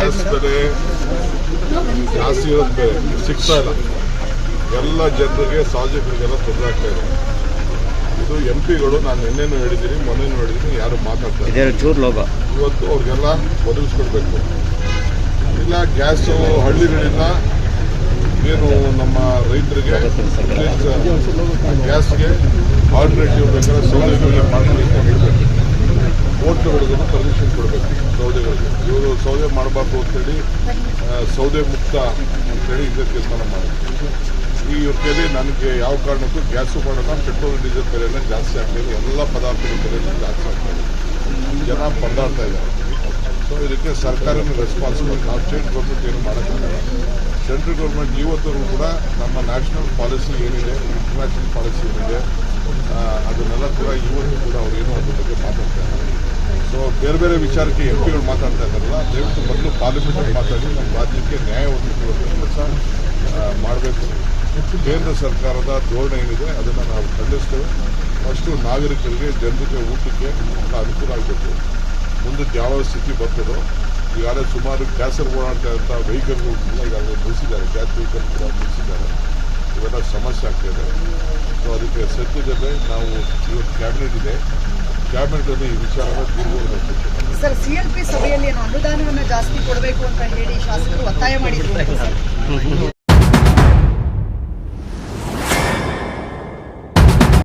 Gas ಬೆಲೆ ಜಾಸ್ತಿ ಇರೋದು ಬೇರೆ ಸಿಗ್ತಾ ಇಲ್ಲ. ಎಲ್ಲ ಜನರಿಗೆ ಸಾರ್ವಜನಿಕರಿಗೆಲ್ಲ ತೊಂದರೆ ಆಗ್ತಾ ಇದೆ. ಇದು MP ಗಳು ನಾನು ನಿನ್ನೆನೂ ಹೇಳಿದ್ದೀನಿ, ಮೊನ್ನೆನೂ ಹೇಳಿದ್ದೀನಿ, ಯಾರು ಮಾತಾಡ್ತಾರೆ. ಇವತ್ತು ಅವ್ರಿಗೆಲ್ಲ ಒದಗಿಸ್ಕೊಡ್ಬೇಕು. ಇಲ್ಲ ಗ್ಯಾಸು ಹಳ್ಳಿಗಳಿಂದ ಏನು ನಮ್ಮ ರೈತರಿಗೆ ಗ್ಯಾಸ್ಗೆ ಆಲ್ಟರ್ನೇಟಿವ್ ಬೇಕಾದ್ರೆ ಸೌದೆಗಳಿಗೆ ಮಾಡ್ಕೊಳ್ಳಿಕ್ಕೆ ಬಿಡಬೇಕು. ಹೋಟ್ಲುಗಳಿಗೂ ಪರ್ಮಿಷನ್ ಕೊಡಬೇಕು ಸೌದೆಗಳಿಗೆ. ಇವರು ಸೌದೆ ಮಾಡಬಾರ್ದು ಅಂತೇಳಿ ಸೌದೆ ಮುಕ್ತ ಅಂತೇಳಿ ಇದಕ್ಕೆ ತೀರ್ಮಾನ ಮಾಡಿದ್ರು. ಈ ಇವ್ರ ಕೈಲಿ ನನಗೆ ಯಾವ ಕಾರಣಕ್ಕೂ ಗ್ಯಾಸು ಮಾಡೋಣ, ಪೆಟ್ರೋಲ್ ಡೀಸೆಲ್ ಬೆಲೆಲ್ಲ ಜಾಸ್ತಿ ಆಗ್ತಾಯಿದೆ, ಎಲ್ಲ ಪದಾರ್ಥಗಳ ಬೆಲೆ ಜಾಸ್ತಿ ಆಗ್ತಾಯಿದೆ, ಜನ ಪರದಾಡ್ತಾ ಇದ್ದಾರೆ. ಸೊ ಇದಕ್ಕೆ ಸರ್ಕಾರನ ರೆಸ್ಪಾನ್ಸಿಬಲ್. ನಾವು ಸ್ಟೇಟ್ ಗೌರ್ಮೆಂಟ್ ಏನು ಮಾಡೋಕ್ಕಾಗಲ್ಲ. ಸೆಂಟ್ರಲ್ ಗೌರ್ಮೆಂಟ್ ಇವತ್ತರೂ ಕೂಡ ನಮ್ಮ ನ್ಯಾಷನಲ್ ಪಾಲಿಸಿ ಏನಿದೆ, ಇಂಟರ್ನ್ಯಾಷನಲ್ ಪಾಲಿಸಿ ಏನಿದೆ, ಅದನ್ನೆಲ್ಲ ಕೂಡ ಇವತ್ತು ಕೂಡ ಅವರೇನು ಅದ್ರ ಬಗ್ಗೆ ಮಾತಾಡ್ತಾ ಇದ್ದಾರೆ. ಸೊ ಬೇರೆ ಬೇರೆ ವಿಚಾರಕ್ಕೆ MP ಗಳು ಮಾತಾಡ್ತಾ ಇದ್ದಾರಲ್ಲ, ದಯವಿಟ್ಟು ಮೊದಲು ಪಾರ್ಲಿಮೆಂಟಲ್ಲಿ ಮಾತಾಡಿ ನಮ್ಮ ರಾಜ್ಯಕ್ಕೆ ನ್ಯಾಯ ಒದಗಿಸುವಂಥ ಕೆಲಸ ಮಾಡಬೇಕು. ಕೇಂದ್ರ ಸರ್ಕಾರದ ಧೋರಣೆ ಏನಿದೆ ಅದನ್ನು ನಾವು ಖಂಡಿಸ್ತೇವೆ. ಫಸ್ಟು ನಾಗರಿಕರಿಗೆ, ಜನರಿಗೆ ಊಟಕ್ಕೆ ಅನುಕೂಲ ಆಗಬೇಕು. ಮುಂದಕ್ಕೆ ಯಾವ ಸ್ಥಿತಿ ಬರ್ತದೋ, ಈಗಾಗಲೇ ಸುಮಾರು ಗ್ಯಾಸಲ್ಲಿ ಓಡಾಡ್ತಾ ಇರೋಂಥ ವೆಹಿಕಲ್ಗಳು ಕೂಡ ಈಗಾಗಲೇ ನಿಲ್ಲಿಸಿದ್ದಾರೆ, ಗ್ಯಾಸ್ ವೆಹಿಕಲ್ ಕೂಡ ನಿಲ್ಲಿಸಿದ್ದಾರೆ. ಇವೆಲ್ಲ ಸಮಸ್ಯೆ ಆಗ್ತಾಯಿದೆ. ಸೊ ಅದಕ್ಕೆ ಸದ್ಯದಲ್ಲೇ ನಾವು ಇವತ್ತು ಕ್ಯಾಬಿನೆಟ್ ಇದೆ, ಕ್ಯಾಬಿನೆಟಲ್ಲಿ ಈ ವಿಚಾರನ ತೀರ್ಮಾನಿಸಬೇಕು. ಸರ್, CLP ಸಭೆಯಲ್ಲಿ ಅನುದಾನವನ್ನು ಜಾಸ್ತಿ ಕೊಡಬೇಕು ಅಂತ ಹೇಳಿ ಶಾಸಕರು ಒತ್ತಾಯ ಮಾಡಿದ್ರು.